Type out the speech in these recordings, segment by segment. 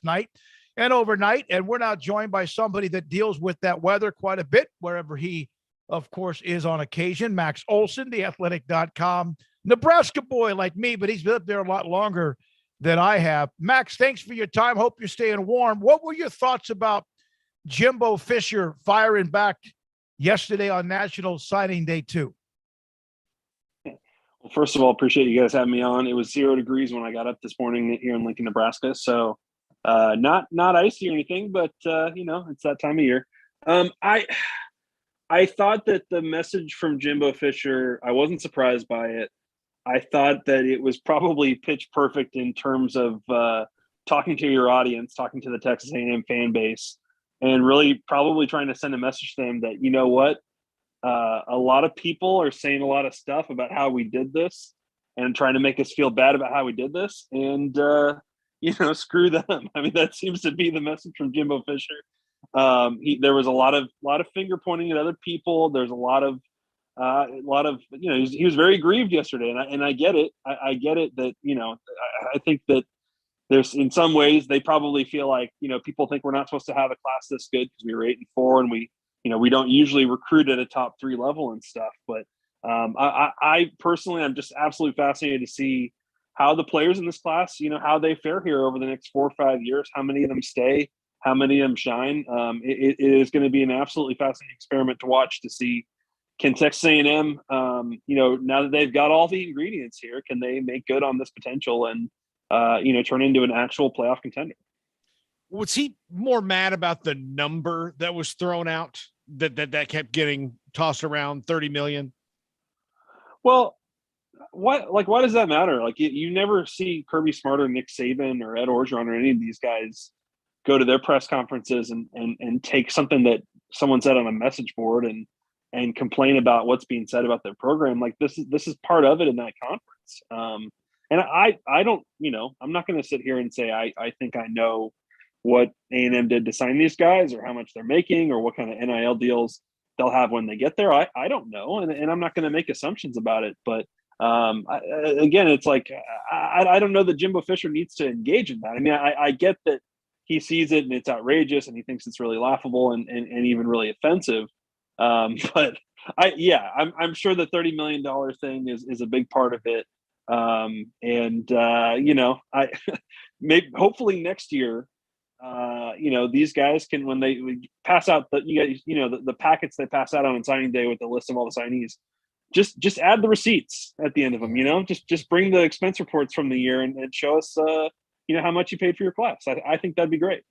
last night and overnight. And we're now joined by somebody that deals with that weather quite a bit, wherever he, of course, is on occasion. Max Olson, the athletic.com Nebraska boy like me, but he's been up there a lot longer than I have. Max, thanks for your time. Hope you're staying warm. What were your thoughts about Jimbo Fisher firing back yesterday on National Signing Day 2? Well, first of all, appreciate you guys having me on. It was 0 degrees when I got up this morning here in Lincoln, Nebraska. So not icy or anything, but it's that time of year. I thought that the message from Jimbo Fisher, I wasn't surprised by it. I thought that it was probably pitch perfect in terms of talking to your audience, talking to the Texas A&M fan base, and really probably trying to send a message to them that, you know what, a lot of people are saying a lot of stuff about how we did this and trying to make us feel bad about how we did this. And, screw them. I mean, that seems to be the message from Jimbo Fisher. There was a lot of finger pointing at other people. There's a lot of, he was very grieved yesterday, and I get it. I get it that, I think that there's, in some ways, they probably feel like, people think we're not supposed to have a class this good because we were 8-4 and we don't usually recruit at a top 3 level and stuff. But I personally, I'm just absolutely fascinated to see how the players in this class, how they fare here over the next 4 or 5 years, how many of them stay, how many of them shine. It is going to be an absolutely fascinating experiment to watch to see. Can Texas A&M, now that they've got all the ingredients here, can they make good on this potential and, turn into an actual playoff contender? Was he more mad about the number that was thrown out that kept getting tossed around, 30 million? Well, why does that matter? Like, you never see Kirby Smart or Nick Saban or Ed Orgeron or any of these guys go to their press conferences and take something that someone said on a message board and complain about what's being said about their program. Like, this is part of it in that conference. And I don't, I'm not going to sit here and say I think I know what A&M did to sign these guys or how much they're making or what kind of NIL deals they'll have when they get there. I don't know. And I'm not going to make assumptions about it. But again, it's like, I don't know that Jimbo Fisher needs to engage in that. I mean, I get that he sees it and it's outrageous and he thinks it's really laughable and even really offensive. But I'm sure the $30 million thing is a big part of it. Maybe hopefully next year, these guys can, when they pass out the packets they pass out on signing day with the list of all the signees, just add the receipts at the end of them, just bring the expense reports from the year and show us, how much you paid for your class. I think that'd be great.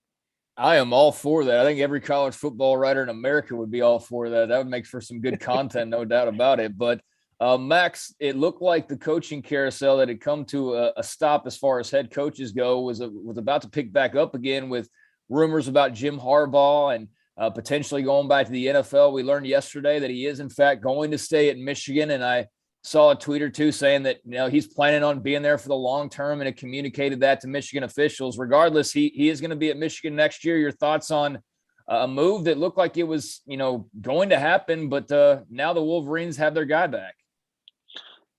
I am all for that. I think every college football writer in America would be all for that. That would make for some good content, no doubt about it. But Max, it looked like the coaching carousel that had come to a stop as far as head coaches go was about to pick back up again with rumors about Jim Harbaugh and potentially going back to the NFL. We learned yesterday that he is, in fact, going to stay at Michigan. And I saw a tweet or two saying that, he's planning on being there for the long term and had communicated that to Michigan officials. Regardless, he is going to be at Michigan next year. Your thoughts on a move that looked like it was, going to happen, but now the Wolverines have their guy back?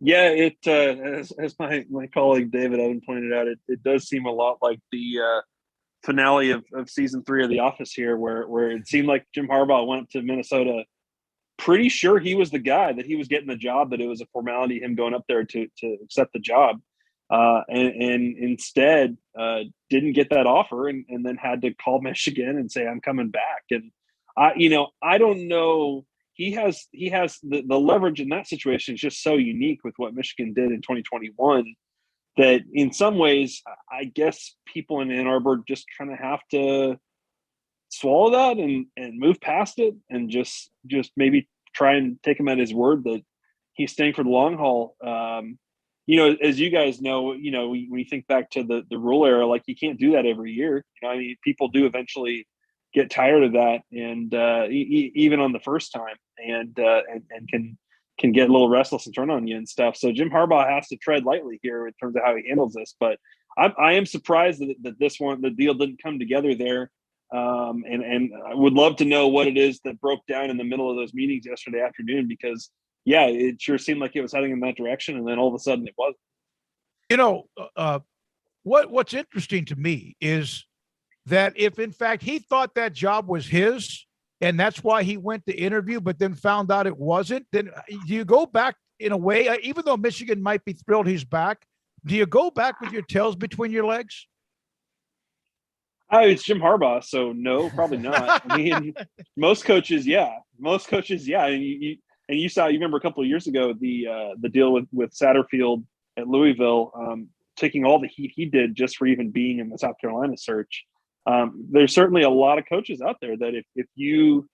Yeah, it as my colleague David Owen pointed out, it does seem a lot like the finale of season 3 of The Office here, where it seemed like Jim Harbaugh went up to Minnesota pretty sure he was the guy, that he was getting the job, that it was a formality him going up there to accept the job, and instead didn't get that offer and then had to call Michigan and say, I'm coming back. And I don't know. He has the leverage in that situation is just so unique with what Michigan did in 2021 that in some ways, I guess people in Ann Arbor just kind of have to swallow that and move past it and just maybe try and take him at his word that he's staying for the long haul. As you guys know, we think back to the rule era, like you can't do that every year. People do eventually get tired of that, and even on the first time, and can get a little restless and turn on you and stuff. So Jim Harbaugh has to tread lightly here in terms of how he handles this. But I am surprised that the deal didn't come together there. And I would love to know what it is that broke down in the middle of those meetings yesterday afternoon, because it sure seemed like it was heading in that direction, and then all of a sudden it wasn't. What's interesting to me is that if in fact he thought that job was his and that's why he went to interview, but then found out it wasn't, then do you go back in a way, even though Michigan might be thrilled he's back, do you go back with your tails between your legs? It's Jim Harbaugh, so no, probably not. I mean, most coaches, yeah. And you saw, you remember a couple of years ago the deal with Satterfield at Louisville, taking all the heat he did just for even being in the South Carolina search. There's certainly a lot of coaches out there that if you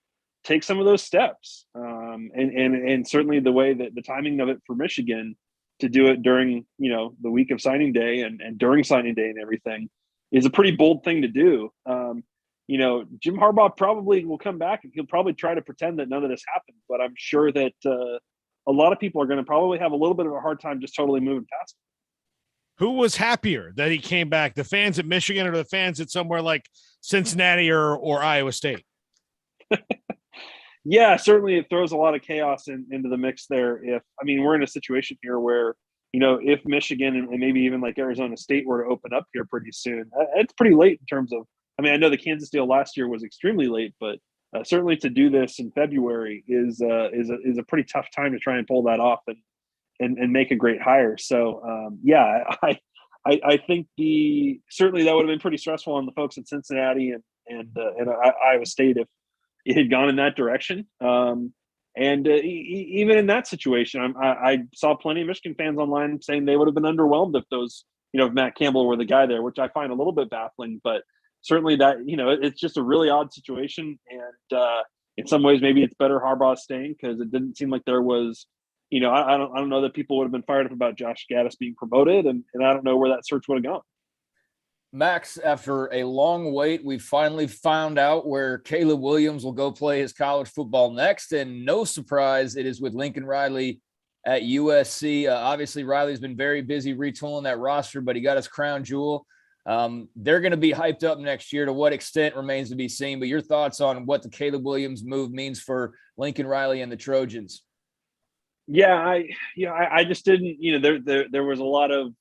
take some of those steps, and certainly the way that the timing of it for Michigan to do it during the week of signing day and during signing day and everything is a pretty bold thing to do. Jim Harbaugh probably will come back and he'll probably try to pretend that none of this happened, but I'm sure that a lot of people are going to probably have a little bit of a hard time just totally moving past it. Who was happier that he came back, the fans at Michigan or the fans at somewhere like Cincinnati or Iowa State? Yeah, certainly it throws a lot of chaos into the mix there. We're in a situation here where, if Michigan and maybe even like Arizona State were to open up here pretty soon, it's pretty late in terms of, I know the Kansas deal last year was extremely late, but certainly to do this in February is a pretty tough time to try and pull that off and make a great hire. So I think certainly that would have been pretty stressful on the folks at Cincinnati and Iowa State if it had gone in that direction. Even in that situation, I saw plenty of Michigan fans online saying they would have been underwhelmed if those, if Matt Campbell were the guy there, which I find a little bit baffling. But certainly that, it's just a really odd situation. And in some ways, maybe it's better Harbaugh staying because it didn't seem like there was, I don't know that people would have been fired up about Josh Gaddis being promoted, and I don't know where that search would have gone. Max, after a long wait, we finally found out where Caleb Williams will go play his college football next. And no surprise, it is with Lincoln Riley at USC. Obviously, Riley's been very busy retooling that roster, but he got his crown jewel. They're going to be hyped up next year. To what extent remains to be seen. But your thoughts on what the Caleb Williams move means for Lincoln Riley and the Trojans? Yeah, I just didn't, there was a lot of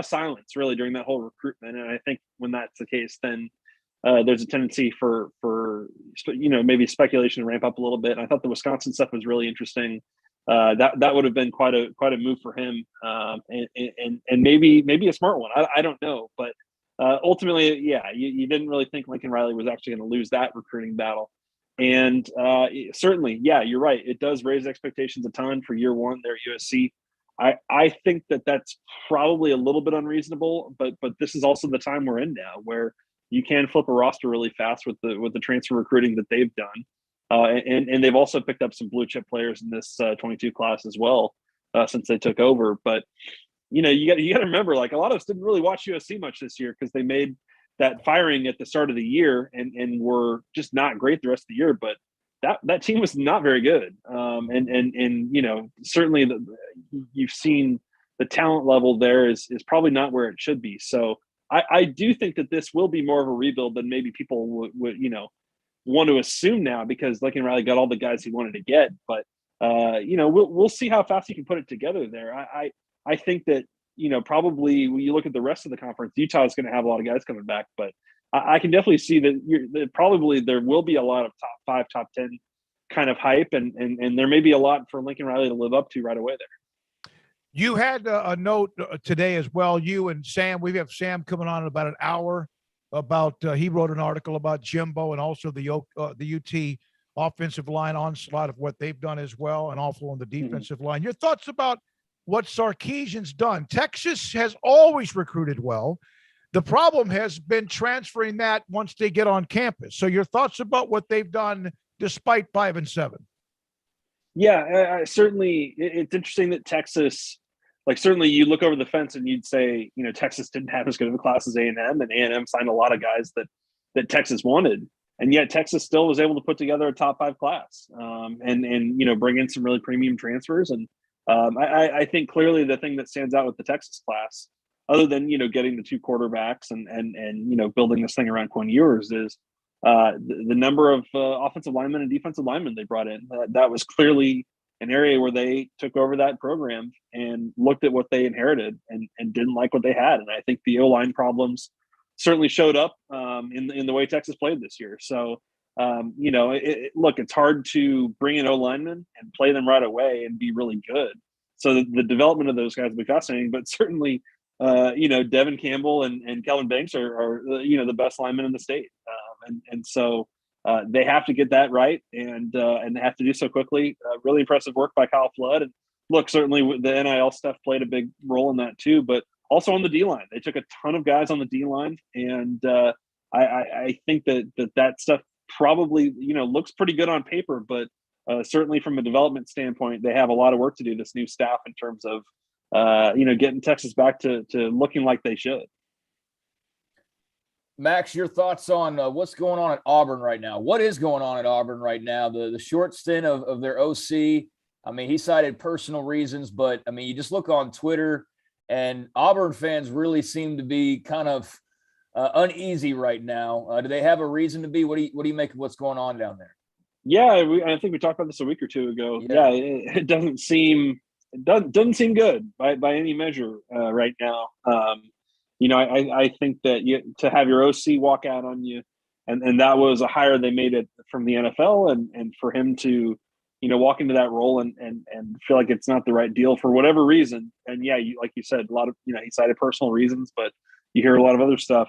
silence really during that whole recruitment. And I think when that's the case, then there's a tendency for maybe speculation to ramp up a little bit. And I thought the Wisconsin stuff was really interesting. That would have been quite a move for him. And maybe a smart one. I don't know, but ultimately, yeah, you didn't really think Lincoln Riley was actually going to lose that recruiting battle. And certainly, yeah, you're right. It does raise expectations a ton for year one there at USC. I think that's probably a little bit unreasonable, but this is also the time we're in now where you can flip a roster really fast with the transfer recruiting that they've done. And they've also picked up some blue chip players in this 22 class as well since they took over. But, you got to remember, like a lot of us didn't really watch USC much this year because they made that firing at the start of the year and were just not great the rest of the year. But that team was not very good. And certainly you've seen the talent level there is probably not where it should be. So I do think that this will be more of a rebuild than maybe people would want to assume now because Lincoln Riley got all the guys he wanted to get. But, we'll see how fast he can put it together there. I think that, probably when you look at the rest of the conference, Utah is going to have a lot of guys coming back, but I can definitely see that probably there will be a lot of top 5, top 10 kind of hype, and there may be a lot for Lincoln Riley to live up to right away there. You had a note today as well. You and Sam, we have Sam coming on in about an hour about he wrote an article about Jimbo and also the UT offensive line onslaught of what they've done as well, and also on the defensive line. Your thoughts about what Sarkisian's done? Texas has always recruited well. The problem has been transferring that once they get on campus. So your thoughts about what they've done despite 5-7? Yeah, certainly. It's interesting that Texas, certainly you look over the fence and you'd say, Texas didn't have as good of a class as A&M, and A&M signed a lot of guys that Texas wanted. And yet Texas still was able to put together a top 5 class and bring in some really premium transfers. And I think clearly the thing that stands out with the Texas class, other than, getting the 2 quarterbacks and building this thing around Quinn Ewers is the number of offensive linemen and defensive linemen they brought in. That was clearly an area where they took over that program and looked at what they inherited and didn't like what they had. And I think the O-line problems certainly showed up in the way Texas played this year. So, look, it's hard to bring in O-linemen and play them right away and be really good. So the development of those guys will be fascinating, but certainly, Devin Campbell and Kelvin Banks are the best linemen in the state. So they have to get that right, and they have to do so quickly. Really impressive work by Kyle Flood. And look, certainly the NIL stuff played a big role in that too, but also on the D-line. They took a ton of guys on the D-line, and I think that stuff probably, looks pretty good on paper, but certainly from a development standpoint, they have a lot of work to do, this new staff, in terms of, getting Texas back to looking like they should. Max, your thoughts on what's going on at Auburn right now? What is going on at Auburn right now? The short stint of their OC, I mean, he cited personal reasons, but, I mean, you just look on Twitter, and Auburn fans really seem to be kind of uneasy right now. Do they have a reason to be? What do you make of what's going on down there? Yeah, I think we talked about this a week or two ago. Yeah, it doesn't seem good by any measure right now. I think that to have your OC walk out on you, and that was a hire they made it from the NFL, and for him to walk into that role and feel like it's not the right deal for whatever reason. And yeah, like you said, a lot of, he cited personal reasons, but you hear a lot of other stuff.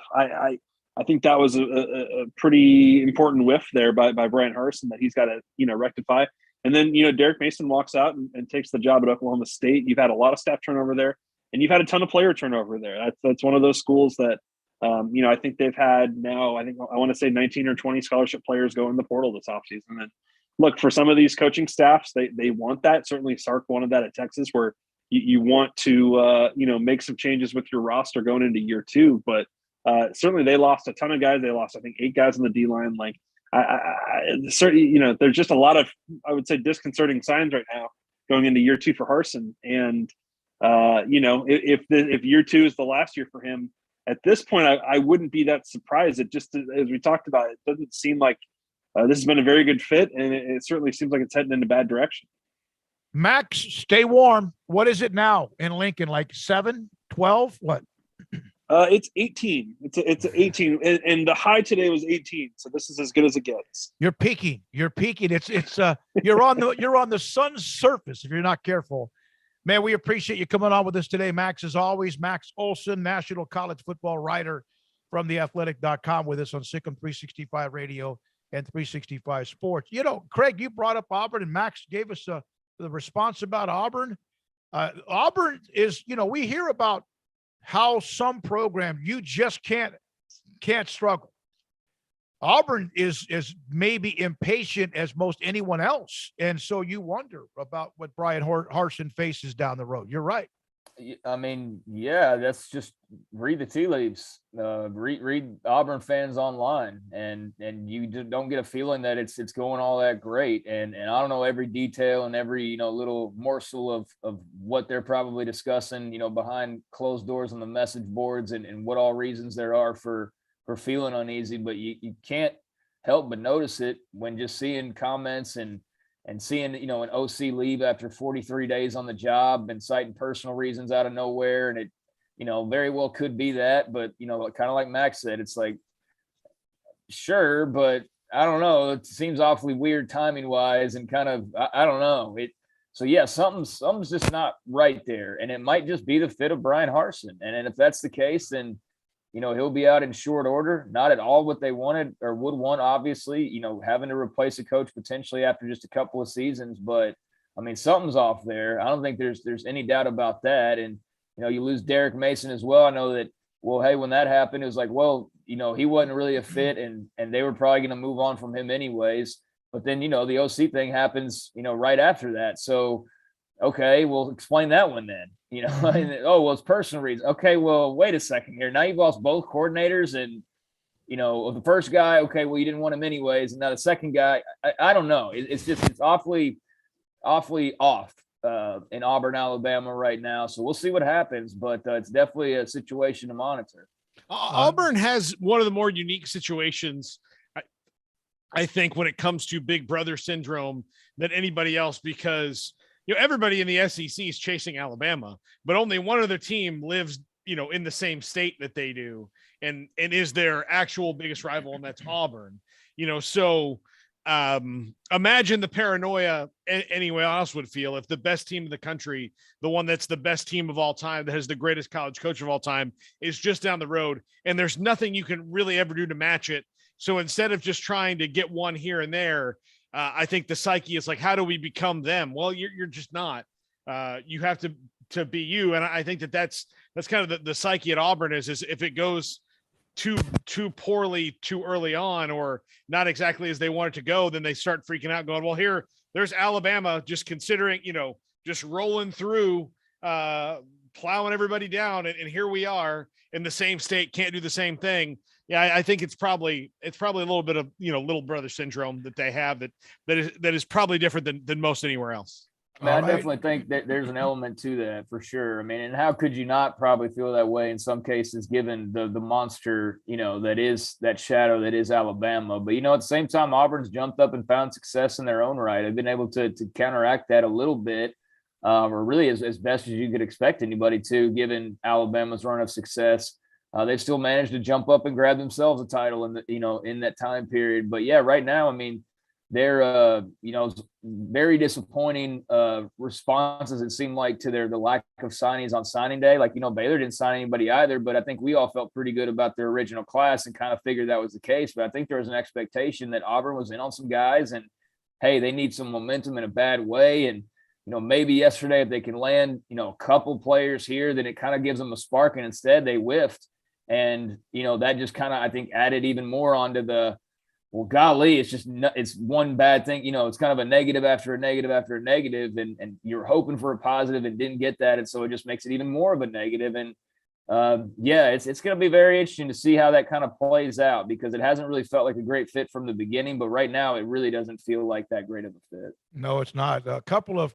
I think that was a pretty important whiff there by Brian Harsin that he's got to, rectify. And then, Derek Mason walks out and takes the job at Oklahoma State. You've had a lot of staff turnover there, and you've had a ton of player turnover there. That's one of those schools that, I think they've had now, I want to say 19 or 20 scholarship players go in the portal this offseason. And look, for some of these coaching staffs, they want that. Certainly Sark wanted that at Texas, where you want to, make some changes with your roster going into year two. But certainly they lost a ton of guys. They lost, I think, 8 guys on the D-line. Like, certainly, there's just a lot of, I would say, disconcerting signs right now going into year two for Harsin. And, if year two is the last year for him, at this point, I wouldn't be that surprised. It just, as we talked about, it doesn't seem like this has been a very good fit, and it certainly seems like it's heading in a bad direction. Max, stay warm. What is it now in Lincoln? Like 7, 12? What? It's 18. It's 18, and the high today was 18. So this is as good as it gets. You're peaking. It's you're on the sun's surface if you're not careful. Man, we appreciate you coming on with us today, Max. As always, Max Olson, national college football writer from theathletic.com, with us on Sikkim 365 Radio and 365 Sports. Craig, you brought up Auburn, and Max gave us the response about Auburn. Auburn is, we hear about how some program you just can't struggle. Auburn is maybe impatient as most anyone else, and so you wonder about what Brian Harsin faces down the road. You're right. I mean, yeah, that's just read the tea leaves. Read Auburn fans online, and you don't get a feeling that it's going all that great. And I don't know every detail and every little morsel of what they're probably discussing, behind closed doors on the message boards, and what all reasons there are for feeling uneasy. But you can't help but notice it when just seeing comments and seeing, an OC leave after 43 days on the job and citing personal reasons out of nowhere. And it, very well could be that, but, kind of like Max said, it's like, sure, but I don't know. It seems awfully weird timing wise, and kind of, I don't know. So yeah, something's just not right there. And it might just be the fit of Brian Harsin. And if that's the case, then, he'll be out in short order. Not at all what they wanted or would want, obviously, having to replace a coach potentially after just a couple of seasons. But I mean, something's off there. I don't think there's any doubt about that. And, you lose Derek Mason as well. I know that, well, hey, when that happened, it was like, well, he wasn't really a fit, and they were probably going to move on from him anyways. But then, the OC thing happens, right after that. So, okay, well, explain that one then. Oh, well, it's personal reasons. Okay, well, wait a second here. Now you've lost both coordinators, and the first guy, okay, well, you didn't want him anyways, and now the second guy, I don't know. It's awfully off in Auburn, Alabama right now. So we'll see what happens, but it's definitely a situation to monitor. Auburn has one of the more unique situations, I think, when it comes to big brother syndrome than anybody else, because everybody in the SEC is chasing Alabama, but only one other team lives in the same state that they do, and is their actual biggest rival, and that's Auburn. So imagine the paranoia anyone else would feel if the best team in the country, the one that's the best team of all time, that has the greatest college coach of all time, is just down the road, and there's nothing you can really ever do to match it. So instead of just trying to get one here and there, I think the psyche is like, how do we become them? Well, you're just not. You have to be you, and I think that's kind of the psyche at Auburn is if it goes too poorly too early on, or not exactly as they want it to go, then they start freaking out, going, well, there's Alabama just considering, just rolling through, plowing everybody down, and here we are in the same state, can't do the same thing. Yeah, I think it's probably a little bit of little brother syndrome that they have that is probably different than most anywhere else. I definitely think that there's an element to that for sure. I mean, and how could you not probably feel that way in some cases, given the monster, that is that shadow that is Alabama. But, at the same time, Auburn's jumped up and found success in their own right. They've been able to counteract that a little bit, or really as best as you could expect anybody to, given Alabama's run of success. They've still managed to jump up and grab themselves a title in that time period. But yeah, right now, I mean, they're very disappointing responses, it seemed like, to the lack of signings on signing day. Like, Baylor didn't sign anybody either, but I think we all felt pretty good about their original class and kind of figured that was the case. But I think there was an expectation that Auburn was in on some guys, and hey, they need some momentum in a bad way. And maybe yesterday, if they can land a couple players here, then it kind of gives them a spark, and instead they whiffed. And that just kind of, I think, added even more onto the, well, golly, it's one bad thing. It's kind of a negative after a negative after a negative, and you're hoping for a positive and didn't get that. And so it just makes it even more of a negative. And it's going to be very interesting to see how that kind of plays out, because it hasn't really felt like a great fit from the beginning, but right now it really doesn't feel like that great of a fit. No, it's not. A couple of